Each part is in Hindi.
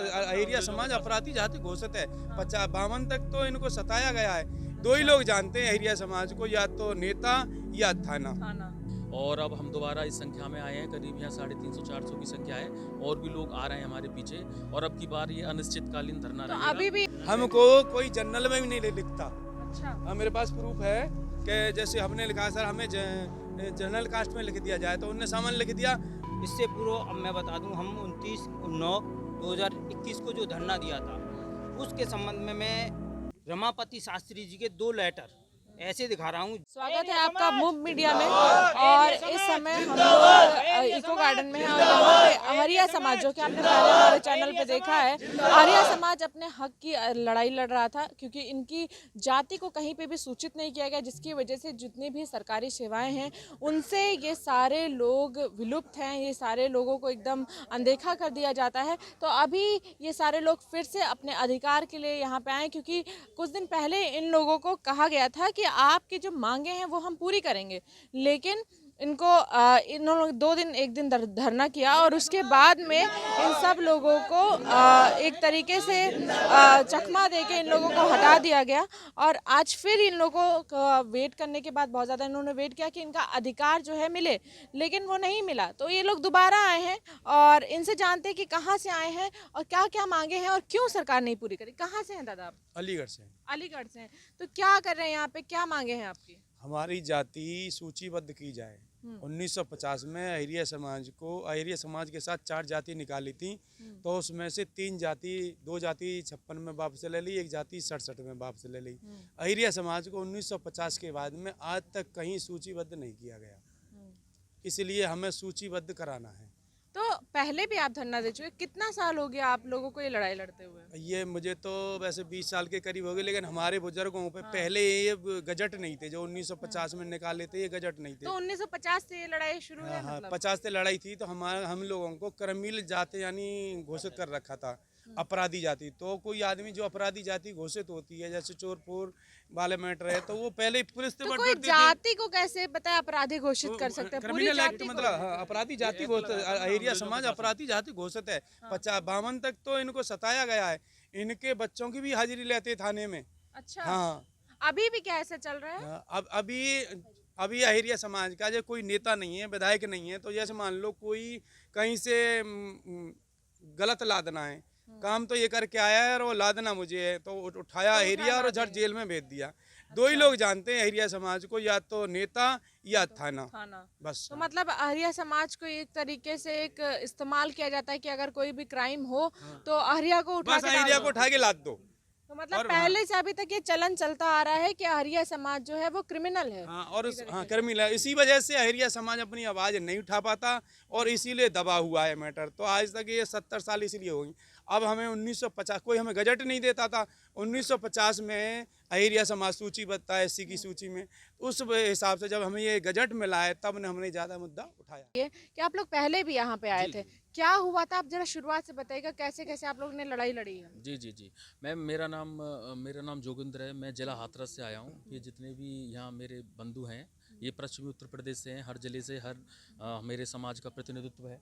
अहिरिया समाज अपराधी जाति घोषित है। 52 तक तो इनको सताया गया है। दो ही लोग जानते हैं अहिरिया समाज को, या तो नेता या थाना। और अब हम दोबारा इस संख्या में आए हैं, करीब यहाँ 350-400 की संख्या है, और भी लोग आ रहे हैं हमारे पीछे, और अब की बार ये अनिश्चितकालीन धरना रहेगा। अभी भी हमको कोई जनरल में भी नहीं लिखता। अच्छा, मेरे पास प्रूफ है कि जैसे हमने लिखा सर हमें जनरल कास्ट में लिख दिया जाए, तो उनने सामान लिख दिया। इससे पूर्व अब मैं बता दूं, हम 29/9/2021 को जो धरना दिया था, उसके संबंध में मैं रमापति शास्त्री जी के 2 लेटर ऐसे दिखा रहा हूँ। स्वागत है आपका मूव मीडिया में। और इस समय हम लोग इको गार्डन में हैं और यहाँ पे आर्या समाज, जो कि आपने पहले हमारे चैनल पे देखा है, आर्या समाज अपने हक की लड़ाई लड़ रहा था, क्योंकि इनकी जाति को कहीं पे भी सूचित नहीं किया गया, जिसकी वजह से जितनी भी सरकारी सेवाएं हैं उनसे ये सारे लोग विलुप्त हैं, ये सारे लोगों को एकदम अनदेखा कर दिया जाता है। तो अभी ये सारे लोग फिर से अपने अधिकार के लिए यहाँ पे आए, क्योंकि कुछ दिन पहले इन लोगों को कहा गया था कि आपकी जो मांगे हैं वो हम पूरी करेंगे, लेकिन इनको इन्होंने 2 दिन 1 दिन धरना किया, और उसके बाद में इन सब लोगों को एक तरीके से चकमा देके इन लोगों को हटा दिया गया। और आज फिर इन लोगों को वेट करने के बाद, बहुत ज़्यादा इन्होंने वेट किया कि इनका अधिकार जो है मिले, लेकिन वो नहीं मिला। तो ये लोग दोबारा आए हैं और इनसे जानते हैं कि कहाँ से आए हैं और क्या क्या मांगे हैं और क्यों सरकार नहीं पूरी करी। कहाँ से हैं दादा आप? अलीगढ़ से। अलीगढ़ से हैं। तो क्या कर रहे हैं यहाँ पे, क्या मांगे हैं आपकी? हमारी जाति सूचीबद्ध की जाए। 1950 में अहिरिया समाज के साथ 4 जाति निकाली थी, तो उसमें से 2 जाति 56 में वापस ले ली, 1 जाति 67 में वापस ले ली। अहिरिया समाज को 1950 के बाद में आज तक कहीं सूचीबद्ध नहीं किया गया, इसलिए हमें सूचीबद्ध कराना है। तो पहले भी आप धरना दे चुके, कितना साल हो गया आप लोगों को ये लड़ाई लड़ते हुए? ये मुझे तो वैसे 20 साल के करीब हो गए, लेकिन हमारे बुजुर्गों पे पहले ये गजट नहीं थे, जो 1950 में निकाले थे, ये गजट नहीं थे। तो 1950 से ये लड़ाई शुरू है? हाँ, मतलब 50 से लड़ाई थी, तो हम लोगों को क्रमिल जाति यानी घोषित कर रखा था, अपराधी जाति। तो कोई आदमी जो अपराधी जाति घोषित होती है, जैसे चोरपुर वाले मैटर है, तो वो पहले पुलिस से तो कोई जाति को कैसे पता है अपराधी घोषित कर सकते हैं? पूरी क्रिमिनल एक्ट जाति को? मतलब अपराधी जाति घोषित, अहिरिया समाज अपराधी जाति घोषित है। 52 तक तो इनको सताया गया है। इनके बच्चों की भी हाजिरी लेते थाने में। अच्छा, हाँ, अभी भी क्या ऐसा चल रहा है? अब अभी अहिरिया समाज का जो कोई नेता नहीं है, विधायक नहीं है, तो जैसे मान लो कोई कहीं से गलत लादना है, काम तो ये करके आया है और वो लादना मुझे है, तो उठाया अहिरिया और झट जेल में भेज दिया। 2 ही लोग जानते हैं अहिरिया समाज को, या तो नेता या थाना, बस। तो मतलब आर्या समाज को एक तरीके से एक इस्तेमाल किया जाता है कि अगर कोई भी क्राइम हो तो आर्या को उठा के अहिरिया को उठा के लाद दो। तो मतलब पहले से अभी तक ये चलन चलता आ रहा है कि आर्या समाज जो है वो क्रिमिनल है। क्रिमिनल है। इसी वजह से अहिरिया समाज अपनी आवाज़ नहीं उठा पाता और इसीलिए दबा हुआ है मैटर। तो आज तक ये 70 साल इसलिए हो गई। अब हमें 1950 कोई हमें गजट नहीं देता था। 1950 में अहिरिया समाज सूचीबद्ध था SC की सूची में। उस हिसाब से जब हमें ये गजट मिला है, तब ने हमने ज़्यादा मुद्दा उठाया। कि आप लोग पहले भी यहाँ पे आए थे, क्या हुआ था? आप जरा शुरुआत से बताइएगा, कैसे कैसे आप लोग ने लड़ाई लड़ी है? जी मैम, मेरा नाम जोगिंद्र है। मैं जिला हाथरस से आया हूँ। ये जितने भी यहाँ मेरे बंधु हैं, ये पश्चिमी उत्तर प्रदेश से हैं। हर जिले से मेरे समाज का प्रतिनिधित्व है।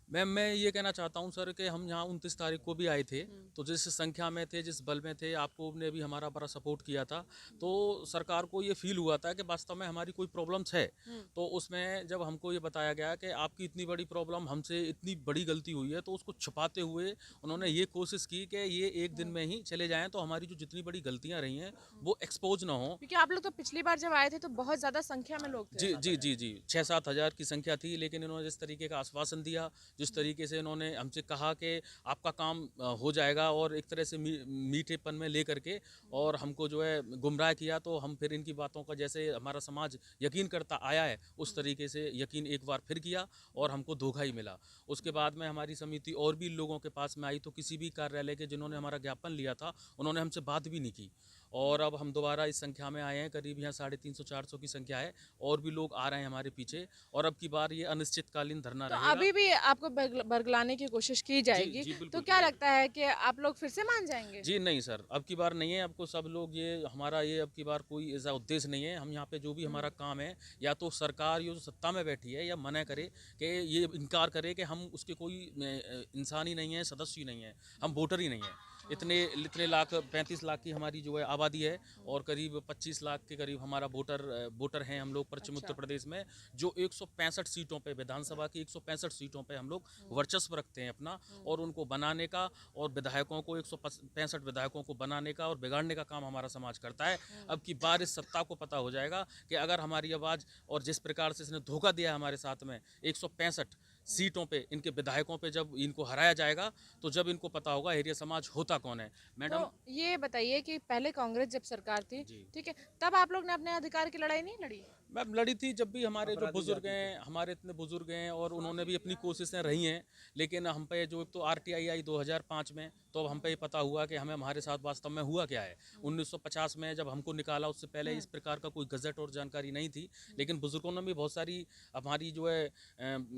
मैम, मैं ये कहना चाहता हूँ सर कि हम यहाँ 29 तारीख को भी आए थे, तो जिस संख्या में थे, जिस बल में थे, आपको ने भी हमारा बड़ा सपोर्ट किया था। तो सरकार को ये फील हुआ था कि वास्तव में हमारी कोई प्रॉब्लम्स है। तो उसमें जब हमको ये बताया गया कि आपकी इतनी बड़ी प्रॉब्लम, हमसे इतनी बड़ी गलती हुई है, तो उसको छुपाते हुए उन्होंने ये कोशिश की कि ये 1 दिन में ही चले जाएँ, तो हमारी जो जितनी बड़ी गलतियाँ रही हैं वो एक्सपोज ना हो। क्योंकि आप लोग तो पिछली बार जब आए थे तो बहुत ज़्यादा संख्या में लोग थे। जी 6-7 हज़ार की संख्या थी, लेकिन इन्होंने जिस तरीके का आश्वासन दिया, जिस तरीके से इन्होंने हमसे कहा कि आपका काम हो जाएगा, और एक तरह से मीठेपन में ले करके और हमको जो है गुमराह किया, तो हम फिर इनकी बातों का, जैसे हमारा समाज यकीन करता आया है, उस तरीके से यकीन एक बार फिर किया और हमको धोखा ही मिला। उसके बाद में हमारी समिति और भी लोगों के पास में आई, तो किसी भी कार्यालय के जिन्होंने हमारा ज्ञापन लिया था, उन्होंने हमसे बात भी नहीं की। और अब हम दोबारा इस संख्या में आए हैं, करीब यहाँ 350-400 की संख्या है, और भी लोग आ रहे हैं हमारे पीछे, और अब की बार ये अनिश्चितकालीन धरना तो रहेगा। अभी भी आपको बरगलाने की कोशिश की जाएगी, जी, बिल्कुल तो की क्या जाएगी। लगता है कि आप लोग फिर से मान जाएंगे? जी नहीं सर, अब की बार नहीं है, आपको सब लोग ये हमारा ये अब की बार कोई ऐसा उद्देश्य नहीं है। हम यहाँ पे जो भी हमारा काम है, या तो सरकार ये जो सत्ता में बैठी है या मना करे कि ये इनकार करे कि हम उसके कोई इंसान ही नहीं है, सदस्य ही नहीं है, हम वोटर ही नहीं है। इतने लाख 35 लाख की हमारी जो है आबादी है, और करीब 25 लाख के करीब हमारा वोटर हैं हम लोग पश्चिम उत्तर प्रदेश में, जो 165 सीटों पे, विधानसभा की 165 सीटों पे हम लोग वर्चस्व रखते हैं अपना, और उनको बनाने का और विधायकों को 165 विधायकों को बनाने का और बिगाड़ने का काम हमारा समाज करता है। अब की बार इस सत्ता को पता हो जाएगा कि अगर हमारी आवाज़, और जिस प्रकार से इसने धोखा दिया हमारे साथ में 165 सीटों पे, इनके विधायकों पे जब इनको हराया जाएगा, तो जब इनको पता होगा एरिया समाज होता कौन है। मैडम तो ये बताइए कि पहले कांग्रेस जब सरकार थी, जी। ठीक है, तब आप लोग ने अपने अधिकार की लड़ाई नहीं लड़ी? मैम लड़ी थी, जब भी हमारे जो बुजुर्ग हैं, हमारे इतने बुजुर्ग हैं, और उन्होंने भी अपनी कोशिशें रही हैं, लेकिन हम पे जो एक तो RTI आई 2005 में, तो अब हम पे ये पता हुआ कि हमें हमारे साथ वास्तव में हुआ क्या है। 1950 में जब हमको निकाला, उससे पहले इस प्रकार का कोई गजट और जानकारी नहीं थी, लेकिन बुजुर्गों ने भी बहुत सारी हमारी जो है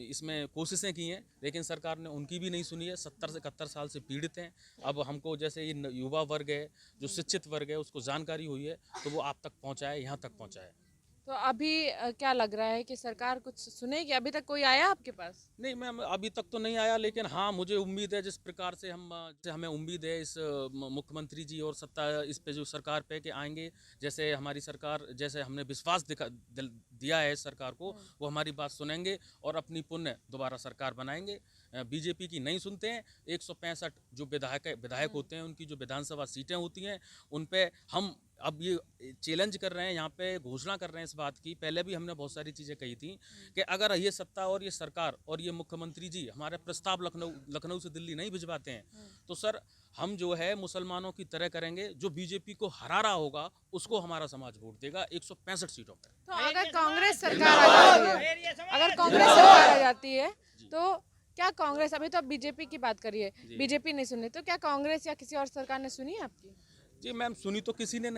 इसमें कोशिशें की हैं, लेकिन सरकार ने उनकी भी नहीं सुनी है। 70 से 71 साल से पीड़ित हैं। अब हमको जैसे ये युवा वर्ग है, जो शिक्षित वर्ग है, उसको जानकारी हुई है, तो वो आप तक पहुँचा है, यहाँ तक पहुँचा है। तो अभी क्या लग रहा है कि सरकार कुछ सुनेगी? अभी तक कोई आया आपके पास? नहीं मैम, अभी तक तो नहीं आया, लेकिन हाँ मुझे उम्मीद है, जिस प्रकार से हमें उम्मीद है इस मुख्यमंत्री जी और सत्ता इस पे जो सरकार पे कि आएंगे, जैसे हमारी सरकार, जैसे हमने विश्वास दिया है इस सरकार को, वो हमारी बात सुनेंगे और अपनी पुण्य दोबारा सरकार बनाएंगे। बीजेपी की नहीं सुनते हैं। 165 जो विधायक होते हैं, उनकी जो विधानसभा सीटें होती हैं, उन पे हम अब ये चैलेंज कर रहे हैं, यहाँ पे घोषणा कर रहे हैं इस बात की। पहले भी हमने बहुत सारी चीज़ें कही थी कि अगर ये सत्ता और ये सरकार और ये मुख्यमंत्री जी हमारे प्रस्ताव लखनऊ से दिल्ली नहीं भिजवाते हैं, तो सर हम जो है मुसलमानों की तरह करेंगे। जो बीजेपी को हरा रहा होगा उसको हमारा समाज वोट देगा 165 सीटों पर। तो अगर कांग्रेस सरकार आ जाती है, अगर कांग्रेस सरकार आ जाती है, तो क्या कांग्रेस, अभी तो आप बीजेपी की बात करिए, बीजेपी नहीं सुनी, तो क्या कांग्रेस या किसी और सरकार ने सुनी है आपकी? जी मैम, सुनी तो किसी ने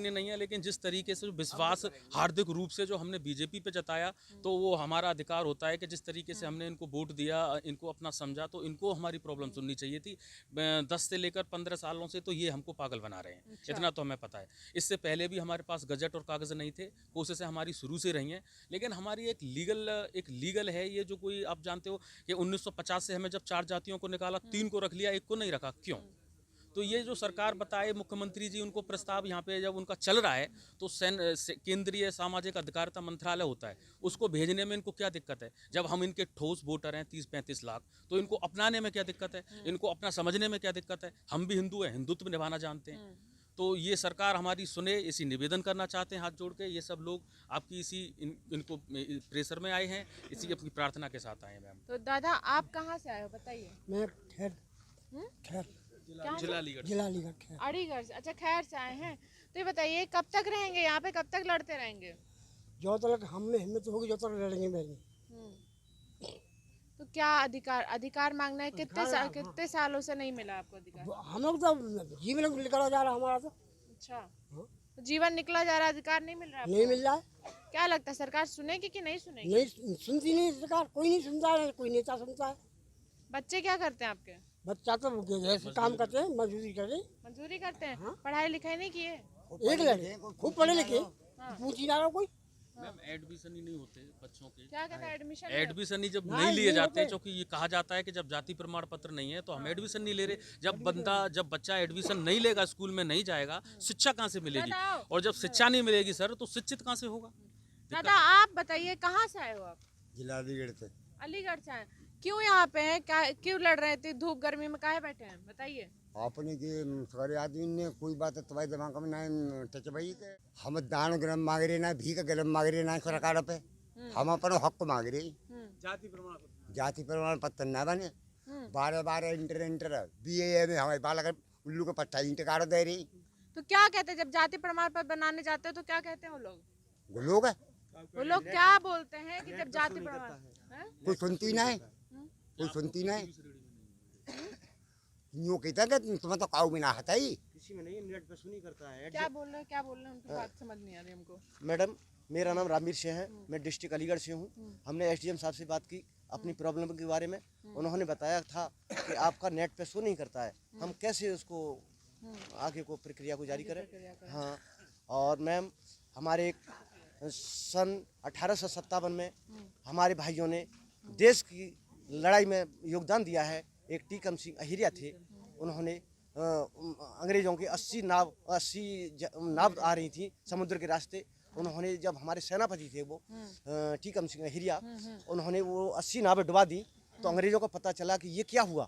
नहीं है, लेकिन जिस तरीके से जो विश्वास हार्दिक रूप से जो हमने बीजेपी पे जताया, तो वो हमारा अधिकार होता है कि जिस तरीके से हमने इनको वोट दिया, इनको अपना समझा, तो इनको हमारी प्रॉब्लम सुननी चाहिए थी। 10 से लेकर 15 सालों से तो ये हमको पागल बना रहे हैं। अच्छा। इतना तो हमें पता है। इससे पहले भी हमारे पास गजट और कागज़ नहीं थे, कोशिशें हमारी शुरू से रही हैं, लेकिन हमारी एक लीगल है ये, जो कोई आप जानते हो कि 1950 से हमें जब 4 जातियों को निकाला, 3 को रख लिया, 1 को नहीं रखा, क्यों? तो ये जो सरकार बताए, मुख्यमंत्री जी उनको प्रस्ताव यहाँ पे जब उनका चल रहा है, तो केंद्रीय सामाजिक अधिकारिता मंत्रालय होता है, उसको भेजने में इनको क्या दिक्कत है? जब हम इनके ठोस वोटर हैं 30-35 लाख, तो इनको अपनाने में क्या दिक्कत है? इनको अपना समझने में क्या दिक्कत है? हम भी हिंदू हैं, हिंदुत्व निभाना जानते हैं। तो ये सरकार हमारी सुने, इसी निवेदन करना चाहते हैं हाथ जोड़ के। ये सब लोग आपकी इनको प्रेशर में आए हैं, इसी अपनी प्रार्थना के साथ आए हैं मैम। तो दादा आप कहाँ से आए हो बताइए? मैं खैर जिला अलीगढ़। खैर अलीगढ़ से। अच्छा, खैर से आए हैं। तो ये बताइए कब तक रहेंगे यहाँ पे, कब तक लड़ते रहेंगे? जो तक हम में हिम्मत होगी जो तक लड़ेंगे बहनी। तो क्या अधिकार मांगना है? कितने सालों से नहीं मिला आपको अधिकार? हम लोग तो जीवन निकला जा रहा हमारा तो अच्छा, तो जीवन निकला जा रहा, अधिकार नहीं मिल रहा नहीं आपको? मिल रहा है। क्या लगता है सरकार सुनेगी कि नहीं सुनेगी? नहीं सुनती, नहीं सरकार, कोई नहीं सुनता है, कोई नेता सुनता है। बच्चे क्या करते हैं आपके? बच्चा तो जैसे काम करते हैं, मजदूरी करते हैं। मजदूरी करते हैं? पढ़ाई लिखाई नहीं किए? एक लड़के खूब पढ़े लिखे, पूछ ही ना रहा कोई। मैम एडमिशन ही नहीं होते बच्चों के। क्या कहता है? एडमिशन एडमिशन ही जब नहीं लिए जाते, क्योंकि ये कहा जाता है कि जब जाति प्रमाण पत्र नहीं है तो हम एडमिशन नहीं ले रहे। जब बच्चा एडमिशन नहीं लेगा, स्कूल में नहीं जाएगा, शिक्षा कहाँ से मिलेगी? और जब शिक्षा नहीं मिलेगी सर, तो शिक्षित कहाँ से होगा? दादा आप बताइए कहाँ से आए हो आप? जिला अलीगढ़ से। अलीगढ़ से आए। क्यों यहाँ पे हैं? क्यों लड़ रहे थे? धूप गर्मी में काहे बैठे हैं बताइए? अपने के सारे आदमी ने कोई बात तुम्हारे दिमाग में ना टच भाई के हम दान गरम मांग रहे ना, भीख गरम मांग रहे ना सरकार पे। हम अपना हक मांग रहे। जाति प्रमाण पत्र ना बने, 12 इंटर BA में हमारे बालक उल्लू को पट्टा इंटर काट दे रही। तो क्या कहते हैं जब जाति प्रमाण पत्र बनाने जाते हो तो क्या कहते हैं वो लोग? वो लोग क्या बोलते हैं कि जब जाति प्रमाण हैं? कोई सुनती ना है, कोई सुनती ना है। यूँ कहता है कि तुम्हें तो काऊ भी ना आता ही, किसी में नहीं है, नेट पे सुनी करता है। क्या बोल रहे हैं उनकी बात समझ नहीं आ रही हमको। मैडम मेरा नाम रामवीर सिंह है, मैं डिस्ट्रिक्ट अलीगढ़ से हूँ। हमने एसडीएम साहब से बात की अपनी प्रॉब्लम के बारे में। उन्होंने बताया था कि आपका नेट पे शो नहीं करता है, हम कैसे उसको आगे को प्रक्रिया को जारी करें। हाँ, और मैम हमारे सन 1857 में हमारे भाइयों ने देश की लड़ाई में योगदान दिया है। एक टीकम सिंह अहिरिया थे, उन्होंने अंग्रेजों की 80 नाव आ रही थी समुद्र के रास्ते। उन्होंने जब हमारे सेनापति थे वो टीकम सिंह अहिरिया, उन्होंने वो 80 नावें डुबा दी। तो अंग्रेजों को पता चला कि ये क्या हुआ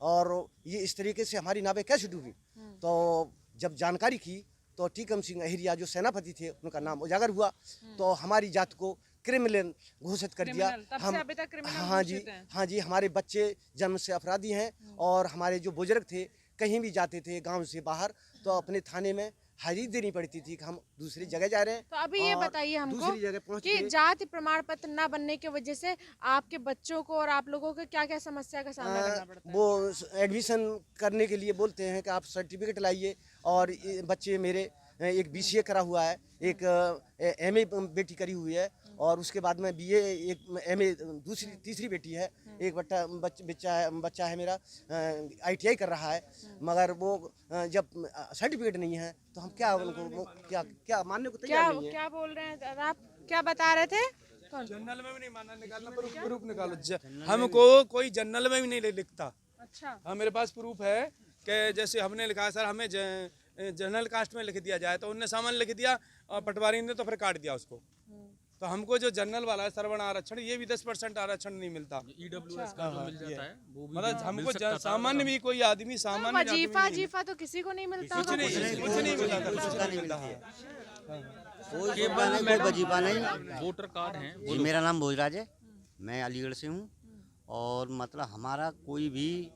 और ये इस तरीके से हमारी नावें कैसे डूबी। तो जब जानकारी की तो टीकम सिंह अहिरिया जो सेनापति थे उनका नाम उजागर हुआ। तो हमारी जात को क्रिमिनल घोषित कर दिया। हम अभी तक क्रिमिनल हाँ जी हमारे बच्चे जन्म से अपराधी हैं। और हमारे जो बुजुर्ग थे कहीं भी जाते थे गांव से बाहर तो अपने थाने में हाजिरी देनी पड़ती थी कि हम दूसरी जगह जा रहे हैं। तो अभी ये बताइए हमको दूसरी जगह पहुंच कि के जाति प्रमाण पत्र न बनने की वजह से आपके बच्चों को और आप लोगों को क्या क्या समस्या का सामना करना पड़ता है? वो एडमिशन करने के लिए बोलते हैं कि आप सर्टिफिकेट लाइए। और ये बच्चे मेरे एक बीसीए करा हुआ है, एक एमए बेटी करी हुई है और उसके बाद में बीए, एक एमए तीसरी बेटी है। एक बच्चा है मेरा आईटीआई कर रहा है। मगर वो जब सर्टिफिकेट नहीं है तो हम क्या उनको क्या मानने को तैयार नहीं है। क्या बोल रहे हैं आप, क्या बता रहे थे? जनरल में भी नहीं मानना, निकालना प्रूफ निकालो। हमको कोई जनरल में भी नहीं लिखता। अच्छा, हाँ मेरे पास प्रूफ है कि जैसे हमने लिखा सर हमें जनरल कास्ट में लिख दिया जाए, तो उनने सामान लिख दिया और पटवारी ने तो फिर काट दिया उसको। तो हमको जो जनरल वाला है श्रवण आरक्षण, ये भी 10% आरक्षण नहीं मिलता। ईडब्ल्यूएस का जो मिल जाता है वो भी मतलब हमको मिल सकता था। सामान्य भी कोई आदमी सामान्य वजीफा तो किसी को नहीं मिलता। कुछ नहीं मिलता था, कुछ नहीं मिलता है। कोई वजीफा नहीं। वोटर कार्ड है। जी मेरा नाम भोजराज है, मैं अलीगढ़ से हूँ। और मतलब हमारा कोई भी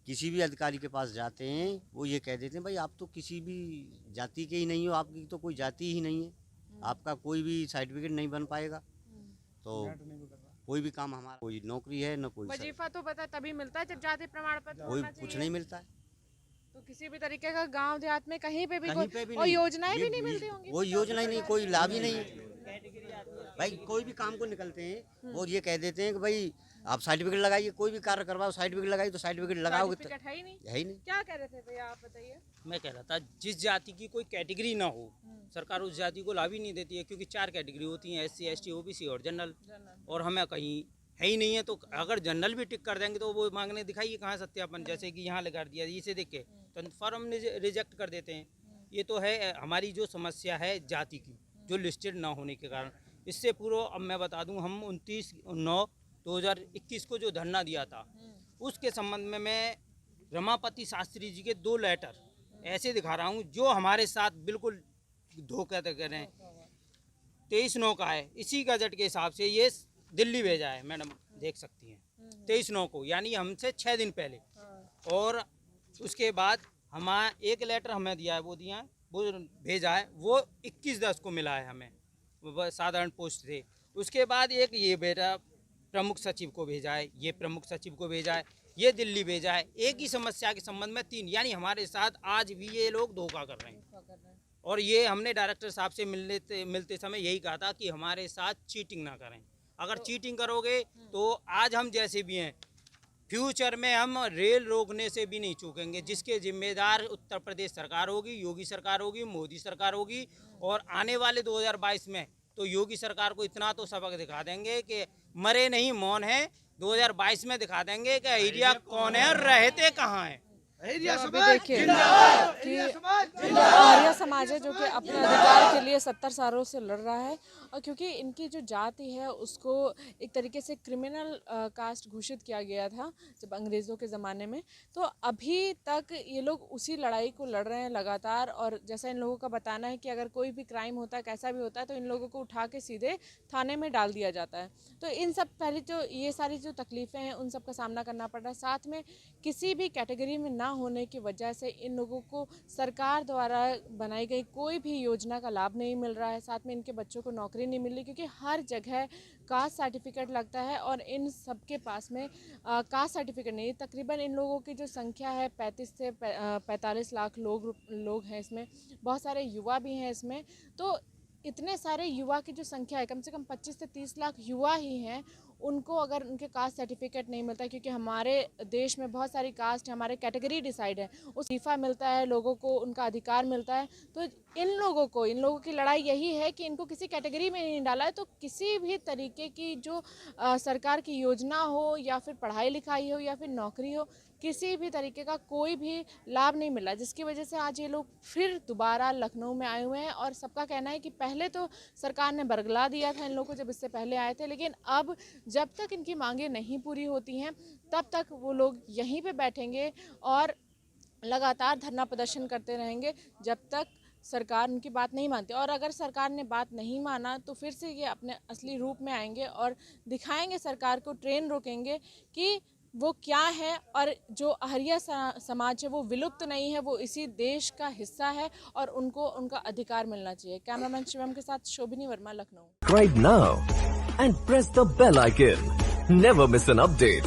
किसी भी अधिकारी के पास जाते हैं वो ये कह देते हैं भाई आप तो किसी भी जाति के ही नहीं हो, आपकी तो कोई जाति ही नहीं है, आपका कोई भी सर्टिफिकेट नहीं बन पाएगा। तो कोई भी काम हमारा, कोई नौकरी है न कोई वजीफा तो पता तभी मिलता है जब जाति प्रमाण पत्र कोई होना कुछ चाहिए। नहीं मिलता है। तो किसी भी तरीके का गांव देहात में कहीं पे भी कहीं पे भी और नहीं। योजनाएं भी नहीं मिलती होंगी। वो योजना ही नहीं, कोई लाभ ही नहीं है। भाई कोई भी काम को निकलते हैं और ये कह देते हैं कि भाई आप सर्टिफिकेट लगाइए, कोई भी कार्य करवाओ सर्टिफिकेट लगाइए। तो सर्टिफिकेट लगाओगे तो सर्टिफिकेट है ही नहीं। है ही नहीं। क्या कह रहे थे भैया आप बताइए? मैं कह रहा था जिस जाति की कोई कैटेगरी ना हो सरकार उस जाति को लाभ ही नहीं देती है, क्योंकि 4 कैटेगरी होती हैं, SC ST OBC और जनरल। और हमें कहीं है ही नहीं है। तो अगर जनरल भी टिक कर देंगे तो वो मांगने दिखाइए कहाँ सत्यापन, जैसे कि यहाँ लगा दिया इसे देख के तो फॉर्म रिजेक्ट कर देते हैं। ये तो है हमारी जो समस्या है जाति की, जो लिस्टेड ना होने के कारण। इससे पूर्व अब मैं बता दूं, हम 29/9/2021 को जो धरना दिया था उसके संबंध में मैं रमापति शास्त्री जी के 2 लेटर ऐसे दिखा रहा हूँ जो हमारे साथ बिल्कुल धोखा कर रहे हैं। 23/9 का है, इसी गजट के हिसाब से ये दिल्ली भेजा है, मैडम देख सकती हैं। 23/9 को यानी हमसे 6 दिन पहले। और उसके बाद हमारा एक लेटर हमें दिया है, वो दिया है, वो भेजा है, वो 21/10 को मिला है हमें, वो साधारण पोस्ट थे। उसके बाद एक ये बेटा प्रमुख सचिव को भेजा है, ये प्रमुख सचिव को भेजा है, ये दिल्ली भेजा है। एक ही समस्या के संबंध में 3, यानी हमारे साथ आज भी ये लोग धोखा कर रहे हैं। और ये हमने डायरेक्टर साहब से मिलते समय यही कहा था कि हमारे साथ चीटिंग ना करें। अगर चीटिंग करोगे तो आज हम जैसे भी हैं फ्यूचर में हम रेल रोकने से भी नहीं चूकेंगे, जिसके जिम्मेदार उत्तर प्रदेश सरकार होगी, योगी सरकार होगी, मोदी सरकार होगी। और आने वाले 2022 में तो योगी सरकार को इतना तो सबक दिखा देंगे कि मरे नहीं मौन है। 2022 में दिखा देंगे कि एरिया कौन है और रहते कहाँ हैं। तो अभी देखिए कि आर्य समाज है जो कि अपने अधिकार के लिए 70 सालों से लड़ रहा है। और क्योंकि इनकी जो जाति है उसको एक तरीके से क्रिमिनल कास्ट घोषित किया गया था जब अंग्रेज़ों के ज़माने में, तो अभी तक ये लोग उसी लड़ाई को लड़ रहे हैं लगातार। और जैसा इन लोगों का बताना है कि अगर कोई भी क्राइम होता है, कैसा भी होता है, तो इन लोगों को उठा के सीधे थाने में डाल दिया जाता है। तो इन सब पहले जो ये सारी जो तकलीफ़ें हैं उन सब का सामना करना पड़ रहा है। साथ में किसी भी कैटेगरी में ना होने की वजह से इन लोगों को सरकार द्वारा बनाई गई कोई भी योजना का लाभ नहीं मिल रहा है। साथ में इनके बच्चों को नौकरी नहीं मिल रही, क्योंकि हर जगह कास्ट सर्टिफिकेट लगता है और इन सबके पास में कास्ट सर्टिफिकेट नहीं। तकरीबन इन लोगों की जो संख्या है 35 से 45 लाख लोग हैं इसमें, बहुत सारे युवा भी हैं इसमें। तो इतने सारे युवा की जो संख्या है, कम से कम 25 से 30 लाख युवा ही हैं, उनको अगर उनके कास्ट सर्टिफिकेट नहीं मिलता, क्योंकि हमारे देश में बहुत सारी कास्ट है, हमारे कैटेगरी डिसाइड है, उस वजीफा मिलता है, लोगों को उनका अधिकार मिलता है। तो इन लोगों की लड़ाई यही है कि इनको किसी कैटेगरी में नहीं डाला है। तो किसी भी तरीके की जो सरकार की योजना हो या फिर पढ़ाई लिखाई हो या फिर नौकरी हो, किसी भी तरीके का कोई भी लाभ नहीं मिला, जिसकी वजह से आज ये लोग फिर दोबारा लखनऊ में आए हुए हैं। और सबका कहना है कि पहले तो सरकार ने बरगला दिया था इन लोगों को जब इससे पहले आए थे, लेकिन अब जब तक इनकी मांगें नहीं पूरी होती हैं तब तक वो लोग यहीं पे बैठेंगे और लगातार धरना प्रदर्शन करते रहेंगे जब तक सरकार उनकी बात नहीं मानती। और अगर सरकार ने बात नहीं माना तो फिर से ये अपने असली रूप में आएंगे और दिखाएंगे सरकार को, ट्रेन रोकेंगे कि वो क्या है। और जो अहरिया समाज है वो विलुप्त नहीं है, वो इसी देश का हिस्सा है और उनको उनका अधिकार मिलना चाहिए। कैमरामैन शिवम के साथ शोभिनी Verma, Lucknow. Subscribe now and press the bell icon. Never miss an update.